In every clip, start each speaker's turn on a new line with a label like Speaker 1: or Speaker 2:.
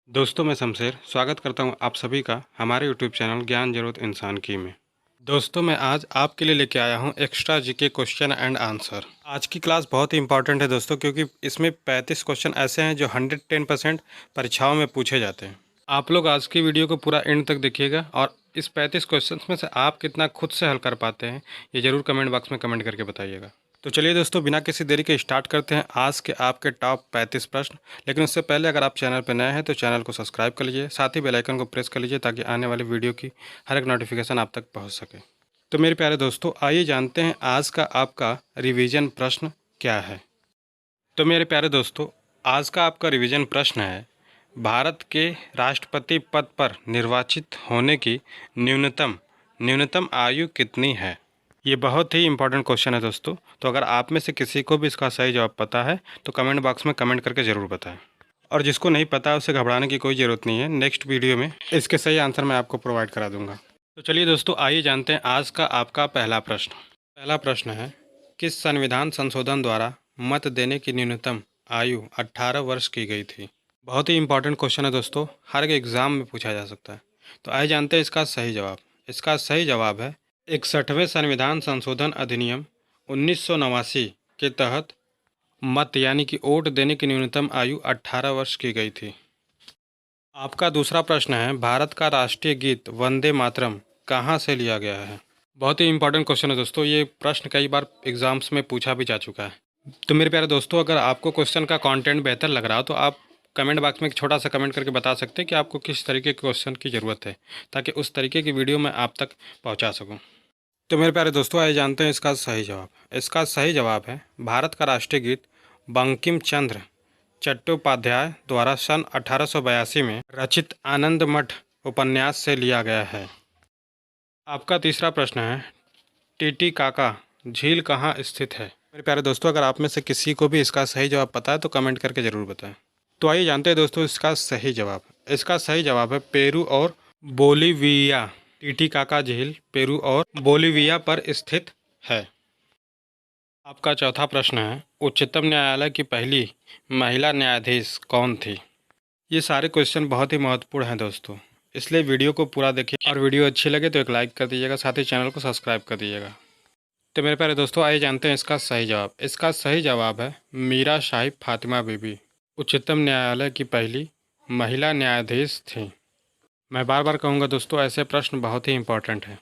Speaker 1: दोस्तों मैं शमशेर स्वागत करता हूं आप सभी का हमारे यूट्यूब चैनल ज्ञान जरूरत इंसान की में। दोस्तों मैं आज आपके लिए लेके आया हूं extra GK question and answer. आज की क्लास बहुत ही इंपॉर्टेंट है दोस्तों, क्योंकि इसमें 35 क्वेश्चन ऐसे हैं जो 110% परीक्षाओं में पूछे जाते हैं। आप लोग आज की वीडियो को पूरा एंड तक देखिएगा और इस 35 क्वेश्चन में से आप कितना खुद से हल कर पाते हैं ये ज़रूर कमेंट बॉक्स में कमेंट करके बताइएगा। तो चलिए दोस्तों बिना किसी देरी के स्टार्ट करते हैं आज के आपके टॉप 35 प्रश्न। लेकिन उससे पहले अगर आप चैनल पर नए हैं तो चैनल को सब्सक्राइब कर लीजिए, साथ ही बेल आइकन को प्रेस कर लीजिए ताकि आने वाली वीडियो की हर एक नोटिफिकेशन आप तक पहुंच सके। तो मेरे प्यारे दोस्तों आइए जानते हैं आज का आपका रिवीजन प्रश्न क्या है। तो मेरे प्यारे दोस्तों आज का आपका रिवीजन प्रश्न है, भारत के राष्ट्रपति पद पर निर्वाचित होने की न्यूनतम आयु कितनी है। ये बहुत ही इंपॉर्टेंट क्वेश्चन है दोस्तों। तो अगर आप में से किसी को भी इसका सही जवाब पता है तो कमेंट बॉक्स में कमेंट करके ज़रूर बताएं, और जिसको नहीं पता है उसे घबराने की कोई ज़रूरत नहीं है। नेक्स्ट वीडियो में इसके सही आंसर मैं आपको प्रोवाइड करा दूंगा। तो चलिए दोस्तों आइए जानते हैं आज का आपका पहला प्रश्न। पहला प्रश्न है, किस संविधान संशोधन द्वारा मत देने की न्यूनतम आयु 18 वर्ष की गई थी। बहुत ही इंपॉर्टेंट क्वेश्चन है दोस्तों, हर एक एग्ज़ाम में पूछा जा सकता है। तो आइए जानते हैं इसका सही जवाब। इसका सही जवाब है 61वें संविधान संशोधन अधिनियम 1989 के तहत मत यानी कि वोट देने की न्यूनतम आयु 18 वर्ष की गई थी। आपका दूसरा प्रश्न है, भारत का राष्ट्रीय गीत वंदे मातरम कहाँ से लिया गया है। बहुत ही इंपॉर्टेंट क्वेश्चन है दोस्तों, ये प्रश्न कई बार एग्जाम्स में पूछा भी जा चुका है। तो मेरे प्यारे दोस्तों अगर आपको क्वेश्चन का कंटेंट बेहतर लग रहा हो तो आप कमेंट बॉक्स में एक छोटा सा कमेंट करके बता सकते हैं कि आपको किस तरीके के क्वेश्चन की ज़रूरत है, ताकि उस तरीके की वीडियो मैं आप तक पहुँचा सकूँ। तो मेरे प्यारे दोस्तों आइए जानते हैं इसका सही जवाब। इसका सही जवाब है, भारत का राष्ट्रीय गीत बंकिम चंद्र चट्टोपाध्याय द्वारा सन 1882 में रचित आनंद मठ उपन्यास से लिया गया है। आपका तीसरा प्रश्न है, टीटीकाका झील कहाँ स्थित है। मेरे प्यारे दोस्तों अगर आप में से किसी को भी इसका सही जवाब पता है तो कमेंट करके ज़रूर बताएं। तो आइए जानते हैं दोस्तों इसका सही जवाब। इसका सही जवाब है पेरू और बोलीविया। टीटीकाका झील पेरू और बोलीविया पर स्थित है। आपका चौथा प्रश्न है, उच्चतम न्यायालय की पहली महिला न्यायाधीश कौन थी। ये सारे क्वेश्चन बहुत ही महत्वपूर्ण हैं दोस्तों, इसलिए वीडियो को पूरा देखिए और वीडियो अच्छी लगे तो एक लाइक कर दीजिएगा, साथ ही चैनल को सब्सक्राइब कर दीजिएगा। तो मेरे प्यारे दोस्तों आइए जानते हैं इसका सही जवाब। इसका सही जवाब है मीरा साहिब फातिमा बीबी उच्चतम न्यायालय की पहली महिला न्यायाधीश थी। मैं बार बार कहूँगा दोस्तों, ऐसे प्रश्न बहुत ही इंपॉर्टेंट हैं।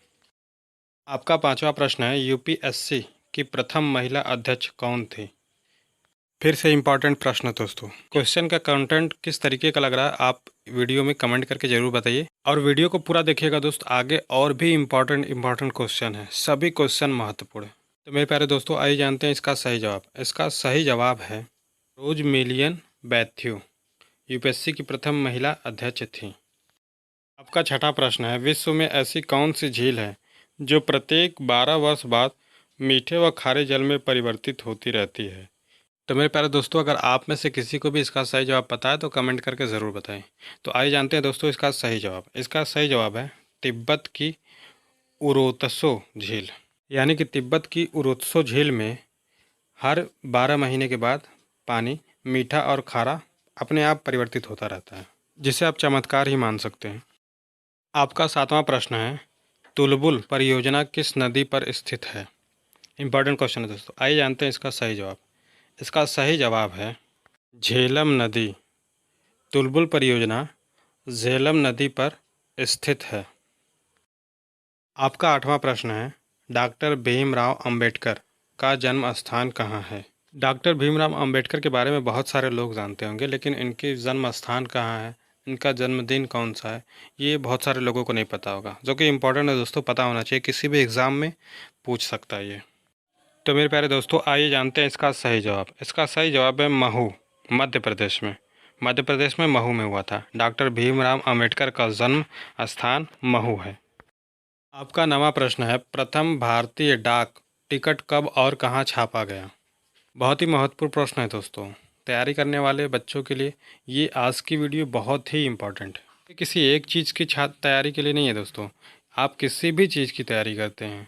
Speaker 1: आपका पांचवा प्रश्न है, यूपीएससी की प्रथम महिला अध्यक्ष कौन थी। फिर से इम्पॉर्टेंट प्रश्न दोस्तों। क्वेश्चन का कंटेंट किस तरीके का लग रहा है आप वीडियो में कमेंट करके ज़रूर बताइए, और वीडियो को पूरा देखिएगा दोस्त, आगे और भी इम्पॉर्टेंट क्वेश्चन है, सभी क्वेश्चन महत्वपूर्ण है। तो मेरे प्यारे दोस्तों आइए जानते हैं इसका सही जवाब। इसका सही जवाब है रोज मेलियन बैथ्यू यूपीएससी की प्रथम महिला अध्यक्ष थी। आपका छठा प्रश्न है, विश्व में ऐसी कौन सी झील है जो प्रत्येक 12 वर्ष बाद मीठे व खारे जल में परिवर्तित होती रहती है। तो मेरे प्यारे दोस्तों अगर आप में से किसी को भी इसका सही जवाब पता है तो कमेंट करके ज़रूर बताएं। तो आइए जानते हैं दोस्तों इसका सही जवाब। इसका सही जवाब है तिब्बत की उरोत्सो झील। यानी कि तिब्बत की उरोत्सो झील में हर 12 महीने के बाद पानी मीठा और खारा अपने आप परिवर्तित होता रहता है, जिसे आप चमत्कार ही मान सकते हैं। आपका सातवां प्रश्न है, तुलबुल परियोजना किस नदी पर स्थित है। इंपॉर्टेंट क्वेश्चन है दोस्तों, आइए जानते हैं इसका सही जवाब। इसका सही जवाब है झेलम नदी। तुलबुल परियोजना झेलम नदी पर स्थित है। आपका आठवां प्रश्न है, डॉक्टर भीमराव अंबेडकर का जन्म स्थान कहाँ है। डॉक्टर भीमराव अंबेडकर के बारे में बहुत सारे लोग जानते होंगे, लेकिन इनके जन्म स्थान कहाँ है, इनका जन्मदिन कौन सा है, ये बहुत सारे लोगों को नहीं पता होगा, जो कि इम्पोर्टेंट है दोस्तों, पता होना चाहिए, किसी भी एग्ज़ाम में पूछ सकता है ये। तो मेरे प्यारे दोस्तों आइए जानते हैं इसका सही जवाब। इसका सही जवाब है महू, मध्य प्रदेश में। मध्य प्रदेश में महू में हुआ था। डॉक्टर भीमराव अंबेडकर का जन्म स्थान महू है। आपका नवा प्रश्न है, प्रथम भारतीय डाक टिकट कब और कहाँ छापा गया। बहुत ही महत्वपूर्ण प्रश्न है दोस्तों, तैयारी करने वाले बच्चों के लिए ये आज की वीडियो बहुत ही इम्पोर्टेंट है। ये किसी एक चीज़ की तैयारी के लिए नहीं है दोस्तों, आप किसी भी चीज़ की तैयारी करते हैं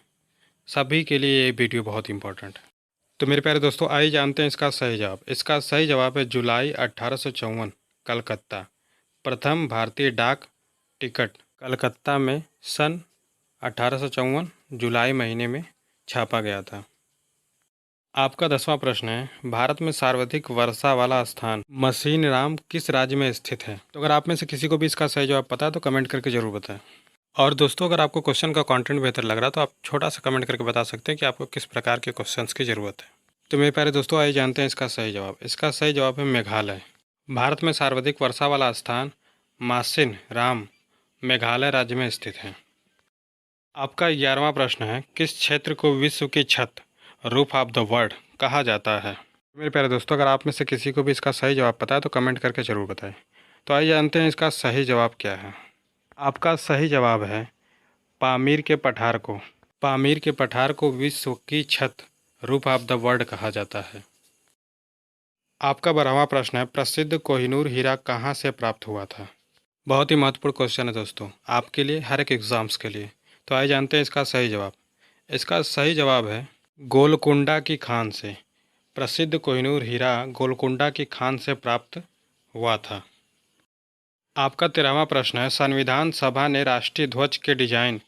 Speaker 1: सभी के लिए ये वीडियो बहुत इंपॉर्टेंट है। तो मेरे प्यारे दोस्तों आइए जानते हैं इसका सही जवाब। इसका सही जवाब है जुलाई 1854 कलकत्ता। प्रथम भारतीय डाक टिकट कलकत्ता में सन 1854 जुलाई महीने में छापा गया था। आपका 10वां प्रश्न है, भारत में सर्वाधिक वर्षा वाला स्थान मसीनराम किस राज्य में स्थित है? तो अगर आप में से किसी को भी इसका सही जवाब पता है तो कमेंट करके जरूर बताएं। और दोस्तों, अगर आपको क्वेश्चन का कंटेंट बेहतर लग रहा है तो आप छोटा सा कमेंट करके बता सकते हैं कि आपको किस प्रकार के क्वेश्चंस की ज़रूरत है। तो मेरे प्यारे दोस्तों, आइए जानते हैं इसका सही जवाब। इसका सही जवाब है मेघालय। भारत में सर्वाधिक वर्षा वाला स्थान मासिन राम मेघालय राज्य में स्थित है। आपका 11वां प्रश्न है, किस क्षेत्र को विश्व की छत रूफ ऑफ द वर्ल्ड कहा जाता है? मेरे प्यारे दोस्तों, अगर आप में से किसी को भी इसका सही जवाब पता है तो कमेंट करके ज़रूर बताएं। तो आइए जानते हैं इसका सही जवाब क्या है। आपका सही जवाब है पामीर के पठार को। पामीर के पठार को विश्व की छत रूफ ऑफ द वर्ल्ड कहा जाता है। आपका 12वां प्रश्न है, प्रसिद्ध कोहिनूर हीरा कहाँ से प्राप्त हुआ था? बहुत ही महत्वपूर्ण क्वेश्चन है दोस्तों, आपके लिए, हर एक एग्ज़ाम्स के लिए। तो आइए जानते हैं इसका सही जवाब। इसका सही जवाब है गोलकुंडा की खान से। प्रसिद्ध कोहिनूर हीरा गोलकुंडा की खान से प्राप्त हुआ था। आपका 13वां प्रश्न है, संविधान सभा ने राष्ट्रीय ध्वज के डिजाइन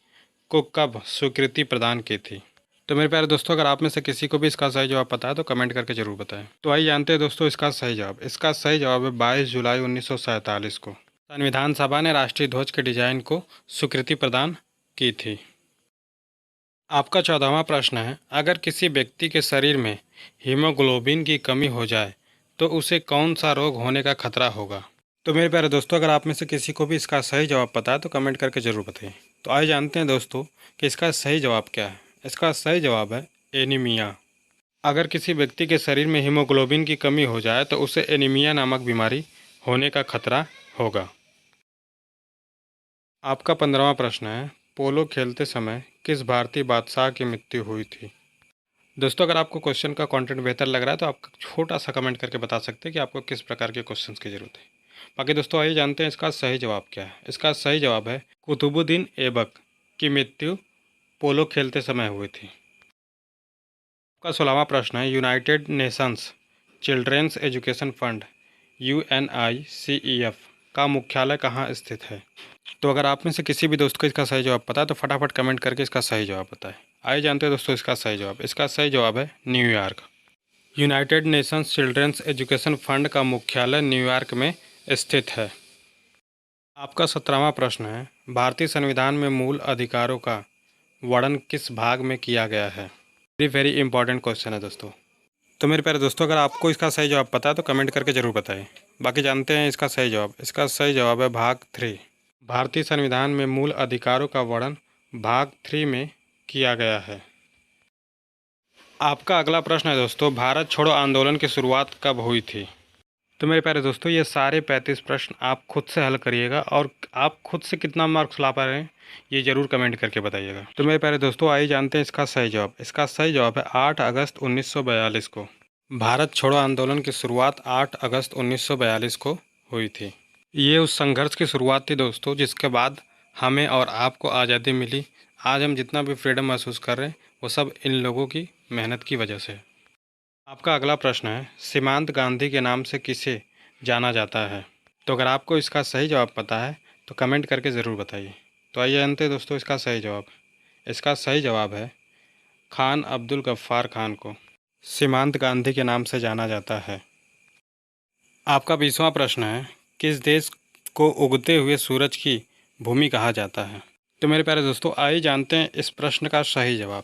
Speaker 1: को कब स्वीकृति प्रदान की थी? तो मेरे प्यारे दोस्तों, अगर आप में से किसी को भी इसका सही जवाब पता है तो कमेंट करके जरूर बताएं। तो आइए जानते हैं दोस्तों इसका सही जवाब। इसका सही जवाब है 22 जुलाई 1947 को संविधान सभा ने राष्ट्रीय ध्वज के डिजाइन को स्वीकृति प्रदान की थी। आपका 14वां प्रश्न है, अगर किसी व्यक्ति के शरीर में हीमोग्लोबिन की कमी हो जाए तो उसे कौन सा रोग होने का खतरा होगा? तो मेरे प्यारे दोस्तों, अगर आप में से किसी को भी इसका सही जवाब पता है तो कमेंट करके ज़रूर बताइए। तो आइए जानते हैं दोस्तों कि इसका सही जवाब क्या है। इसका सही जवाब है एनीमिया। अगर किसी व्यक्ति के शरीर में हीमोग्लोबिन की कमी हो जाए तो उसे एनीमिया नामक बीमारी होने का खतरा होगा। आपका 15वां प्रश्न है, पोलो खेलते समय किस भारतीय बादशाह की मृत्यु हुई थी? दोस्तों, अगर आपको क्वेश्चन का कंटेंट बेहतर लग रहा है तो आप छोटा सा कमेंट करके बता सकते हैं कि आपको किस प्रकार के क्वेश्चंस की ज़रूरत है। बाकी दोस्तों, आइए जानते हैं इसका सही जवाब क्या है। इसका सही जवाब है कुतुबुद्दीन ऐबक की मृत्यु पोलो खेलते समय हुई थी। आपका 16वां प्रश्न है, United Nations childrens education fund UNICEF का मुख्यालय कहाँ स्थित है? तो अगर आप में से किसी भी दोस्त को इसका सही जवाब पता है तो फटाफट कमेंट करके इसका सही जवाब बताएं। आइए जानते हैं दोस्तों इसका सही जवाब। इसका सही जवाब है New York. United Nations childrens education Fund का मुख्यालय न्यूयॉर्क में स्थित है। आपका 17वां प्रश्न है, भारतीय संविधान में मूल अधिकारों का वर्णन किस भाग में किया गया है? वेरी इंपॉर्टेंट क्वेश्चन है दोस्तों। तो मेरे प्यारे दोस्तों, अगर आपको इसका सही जवाब पता है तो कमेंट करके ज़रूर बताएं। बाकी जानते हैं इसका सही जवाब। इसका सही जवाब है भाग 3। भारतीय संविधान में मूल अधिकारों का वर्णन भाग 3 में किया गया है। आपका अगला प्रश्न है दोस्तों, भारत छोड़ो आंदोलन की शुरुआत कब हुई थी? तो मेरे प्यारे दोस्तों, ये सारे 35 प्रश्न आप खुद से हल करिएगा और आप खुद से कितना मार्क्स ला पा रहे हैं ये ज़रूर कमेंट करके बताइएगा। तो मेरे प्यारे दोस्तों, आइए जानते हैं इसका सही जवाब। इसका सही जवाब है 8 अगस्त 1942 को। भारत छोड़ो आंदोलन की शुरुआत 8 अगस्त 1942 को हुई थी। ये उस संघर्ष की शुरुआत थी दोस्तों जिसके बाद हमें और आपको आज़ादी मिली। आज हम जितना भी फ्रीडम महसूस कर रहे हैं वो सब इन लोगों की मेहनत की वजह से। आपका अगला प्रश्न है, सीमांत गांधी के नाम से किसे जाना जाता है? तो अगर आपको इसका सही जवाब पता है तो कमेंट करके ज़रूर बताइए। तो आइए जानते हैं दोस्तों इसका सही जवाब। इसका सही जवाब है खान अब्दुल गफ्फार खान को सीमांत गांधी के नाम से जाना जाता है। आपका 20वां प्रश्न है, किस देश को उगते हुए सूरज की भूमि कहा जाता है? तो मेरे प्यारे दोस्तों, आइए जानते हैं इस प्रश्न का सही जवाब।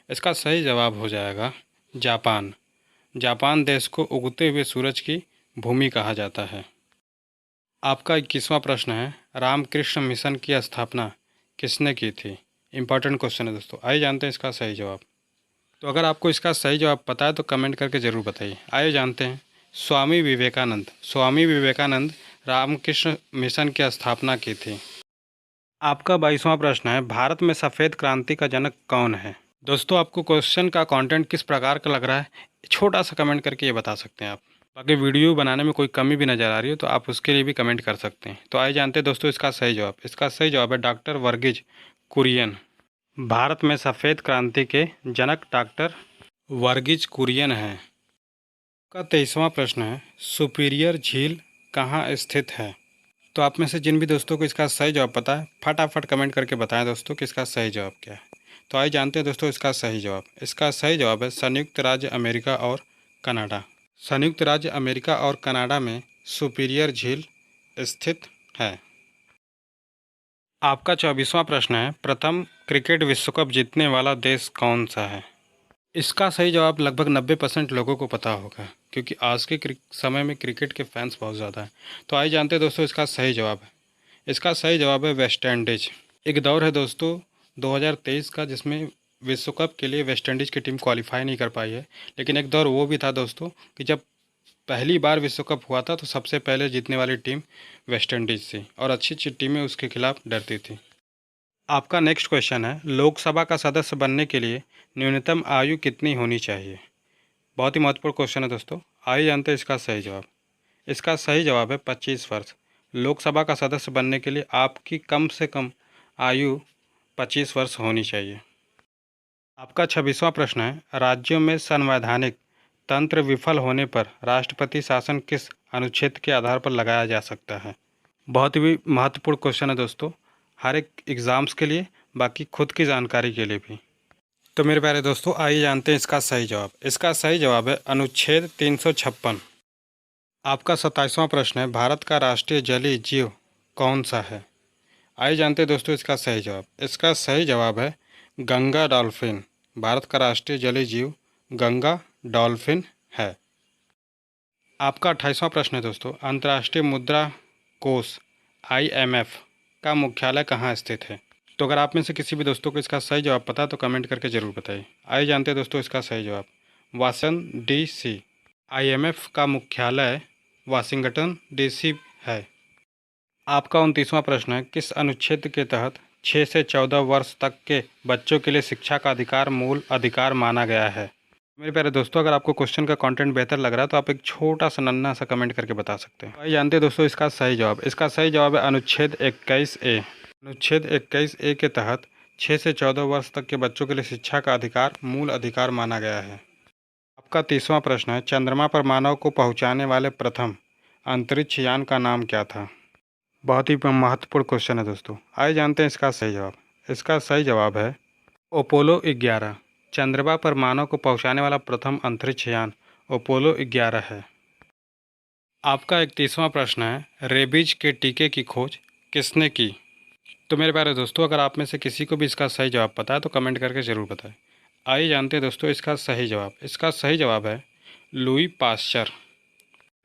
Speaker 1: इसका सही जवाब हो जाएगा जापान। जापान देश को उगते हुए सूरज की भूमि कहा जाता है। आपका 21वां प्रश्न है, रामकृष्ण मिशन की स्थापना किसने की थी? इंपॉर्टेंट क्वेश्चन है दोस्तों। आइए जानते हैं इसका सही जवाब। तो अगर आपको इसका सही जवाब पता है तो कमेंट करके ज़रूर बताइए। आइए जानते हैं, स्वामी विवेकानंद। स्वामी विवेकानंद रामकृष्ण मिशन की स्थापना की थी। आपका 22वां प्रश्न है, भारत में सफ़ेद क्रांति का जनक कौन है? दोस्तों, आपको क्वेश्चन का कंटेंट किस प्रकार का लग रहा है छोटा सा कमेंट करके ये बता सकते हैं आप। बाकी वीडियो बनाने में कोई कमी भी नज़र आ रही हो तो आप उसके लिए भी कमेंट कर सकते हैं। तो आइए जानते हैं दोस्तों इसका सही जवाब। इसका सही जवाब है डॉक्टर वर्गीज कुरियन। भारत में सफ़ेद क्रांति के जनक डॉक्टर वर्गीज कुरियन हैं। का 23वां प्रश्न है, सुपीरियर झील कहाँ स्थित है? तो आप में से जिन भी दोस्तों को इसका सही जवाब पता है, फटाफट कमेंट करके बताएं दोस्तों कि इसका सही जवाब क्या है। तो आइए जानते हैं दोस्तों इसका सही जवाब। इसका सही जवाब है संयुक्त राज्य अमेरिका और कनाडा। संयुक्त राज्य अमेरिका और कनाडा में सुपीरियर झील स्थित है। आपका 24वां प्रश्न है, प्रथम क्रिकेट विश्व कप जीतने वाला देश कौन सा है? इसका सही जवाब लगभग 90% लोगों को पता होगा, क्योंकि आज के समय में क्रिकेट के फैंस बहुत ज़्यादा हैं। तो आइए जानते हैं दोस्तों इसका सही जवाब है। इसका सही जवाब है वेस्ट इंडीज। एक दौर है दोस्तों 2023 का जिसमें विश्व कप के लिए वेस्ट इंडीज़ की टीम क्वालिफाई नहीं कर पाई है, लेकिन एक दौर वो भी था दोस्तों कि जब पहली बार विश्व कप हुआ था तो सबसे पहले जीतने वाली टीम वेस्ट इंडीज़ थी और अच्छी अच्छी टीमें उसके खिलाफ डरती थी। आपका नेक्स्ट क्वेश्चन है, लोकसभा का सदस्य बनने के लिए न्यूनतम आयु कितनी होनी चाहिए? बहुत ही महत्वपूर्ण क्वेश्चन है दोस्तों। आइए जानते हैं इसका सही जवाब। इसका सही जवाब है 25 वर्ष। लोकसभा का सदस्य बनने के लिए आपकी कम से कम आयु 25 वर्ष होनी चाहिए। आपका 26वां प्रश्न है, राज्यों में संवैधानिक तंत्र विफल होने पर राष्ट्रपति शासन किस अनुच्छेद के आधार पर लगाया जा सकता है? बहुत ही महत्वपूर्ण क्वेश्चन है दोस्तों, हर एक एग्ज़ाम्स के लिए, बाकी खुद की जानकारी के लिए भी। तो मेरे प्यारे दोस्तों, आइए जानते हैं इसका सही जवाब। इसका सही जवाब है अनुच्छेद 356। आपका 27वां प्रश्न है, भारत का राष्ट्रीय जलीय जीव कौन सा है? आइए जानते हैं दोस्तों इसका सही जवाब। इसका सही जवाब है गंगा डॉल्फिन। भारत का राष्ट्रीय जलीय जीव गंगा डॉल्फिन है। आपका 28वां प्रश्न है दोस्तों, अंतर्राष्ट्रीय मुद्रा कोष IMF का मुख्यालय कहाँ स्थित है? तो अगर आप में से किसी भी दोस्तों को इसका सही जवाब पता है तो कमेंट करके ज़रूर बताइए। आइए जानते हैं दोस्तों इसका सही जवाब। Washington DC। IMF का मुख्यालय वाशिंगटन DC है। आपका 29वां प्रश्न है, किस अनुच्छेद के तहत 6 से 14 वर्ष तक के बच्चों के लिए शिक्षा का अधिकार मूल अधिकार माना गया है? मेरे प्यारे दोस्तों, अगर आपको क्वेश्चन का कंटेंट बेहतर लग रहा है तो आप एक छोटा सा नन्हा सा कमेंट करके बता सकते हैं। आइए जानते हैं दोस्तों इसका सही जवाब। इसका सही जवाब है अनुच्छेद 21A। अनुच्छेद 21A के तहत 6 से 14 वर्ष तक के बच्चों के लिए शिक्षा का अधिकार मूल अधिकार माना गया है। आपका 30वां प्रश्न है, चंद्रमा पर मानव को पहुंचाने वाले प्रथम अंतरिक्ष यान का नाम क्या था? बहुत ही महत्वपूर्ण क्वेश्चन है दोस्तों। आइए जानते हैं इसका सही जवाब। इसका सही जवाब है अपोलो 11। चंद्रमा पर मानव को पहुंचाने वाला प्रथम अंतरिक्ष यान अपोलो 11 है। आपका 31वां प्रश्न है, रेबीज के टीके की खोज किसने की? तो मेरे प्यारे दोस्तों, अगर आप में से किसी को भी इसका सही जवाब पता है तो कमेंट करके ज़रूर बताएं। आइए जानते हैं दोस्तों इसका सही जवाब। इसका सही जवाब है लुई पास्चर।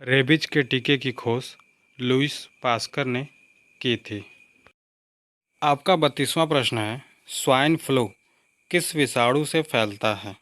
Speaker 1: रेबीज के टीके की खोज लुईस पास्चर ने की थी। आपका 32वां प्रश्न है, स्वाइन फ्लू किस विषाणु से फैलता है?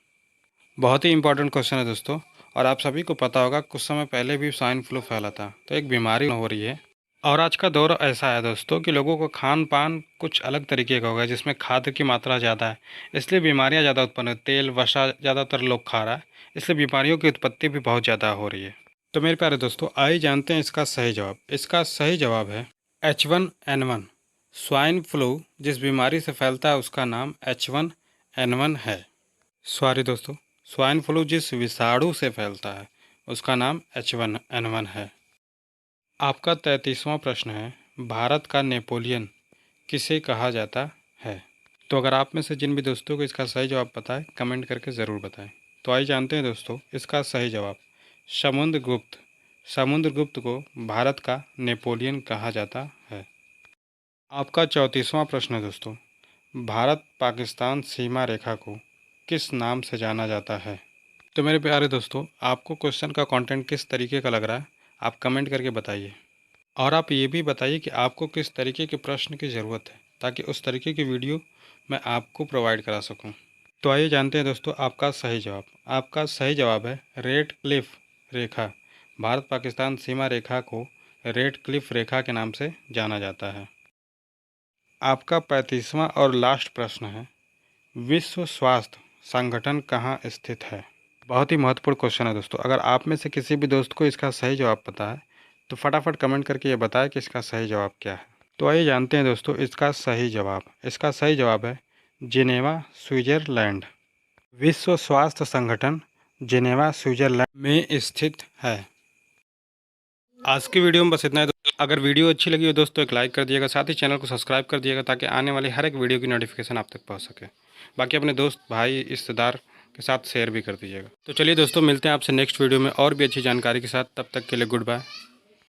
Speaker 1: बहुत ही इंपॉर्टेंट क्वेश्चन है दोस्तों, और आप सभी को पता होगा कुछ समय पहले भी स्वाइन फ्लू फैला था। तो एक बीमारी हो रही है और आज का दौर ऐसा है दोस्तों कि लोगों का खान पान कुछ अलग तरीके का होगा, जिसमें खाद्य की मात्रा ज़्यादा है, इसलिए बीमारियां ज़्यादा उत्पन्न है। तेल वसा ज़्यादातर लोग खा रहा है, इसलिए बीमारियों की उत्पत्ति भी बहुत ज़्यादा हो रही है। तो मेरे प्यारे दोस्तों, आइए जानते हैं इसका सही जवाब। इसका सही जवाब है H1N1। स्वाइन फ्लू जिस बीमारी से फैलता है उसका नाम H1N1 है। सॉरी दोस्तों, स्वाइन फ्लू जिस विषाणु से फैलता है उसका नाम H1N1 है। आपका 33वां प्रश्न है, भारत का नेपोलियन किसे कहा जाता है? तो अगर आप में से जिन भी दोस्तों को इसका सही जवाब पता है कमेंट करके ज़रूर बताएं। तो आइए जानते हैं दोस्तों इसका सही जवाब। समुद्रगुप्त। समुद्रगुप्त को भारत का नेपोलियन कहा जाता है। आपका 34वां प्रश्न है दोस्तों, भारत पाकिस्तान सीमा रेखा को किस नाम से जाना जाता है? तो मेरे प्यारे दोस्तों, आपको क्वेश्चन का कंटेंट किस तरीके का लग रहा है आप कमेंट करके बताइए, और आप ये भी बताइए कि आपको किस तरीके के प्रश्न की ज़रूरत है, ताकि उस तरीके की वीडियो मैं आपको प्रोवाइड करा सकूं। तो आइए जानते हैं दोस्तों आपका सही जवाब। आपका सही जवाब है रेड क्लिफ रेखा। भारत पाकिस्तान सीमा रेखा को रेड क्लिफ रेखा के नाम से जाना जाता है। आपका 35वां और लास्ट प्रश्न है, विश्व स्वास्थ्य संगठन कहाँ स्थित है? बहुत ही महत्वपूर्ण क्वेश्चन है दोस्तों। अगर आप में से किसी भी दोस्त को इसका सही जवाब पता है तो फटाफट कमेंट करके ये बताएं कि इसका सही जवाब क्या है। तो आइए जानते हैं दोस्तों इसका सही जवाब। इसका सही जवाब है जिनेवा, स्विट्ज़रलैंड। विश्व स्वास्थ्य संगठन जिनेवा, स्विट्ज़रलैंड में स्थित है। आज की वीडियो में बस इतना है दोस्तों। अगर वीडियो अच्छी लगी हो दोस्तों एक लाइक कर दिएगा, साथ ही चैनल को सब्सक्राइब कर दिएगा ताकि आने वाली हर एक वीडियो की नोटिफिकेशन आप तक पहुँच सके। बाकी अपने दोस्त भाई रिश्तेदार के साथ शेयर भी कर दीजिएगा। तो चलिए दोस्तों, मिलते हैं आपसे नेक्स्ट वीडियो में और भी अच्छी जानकारी के साथ। तब तक के लिए गुड बाय।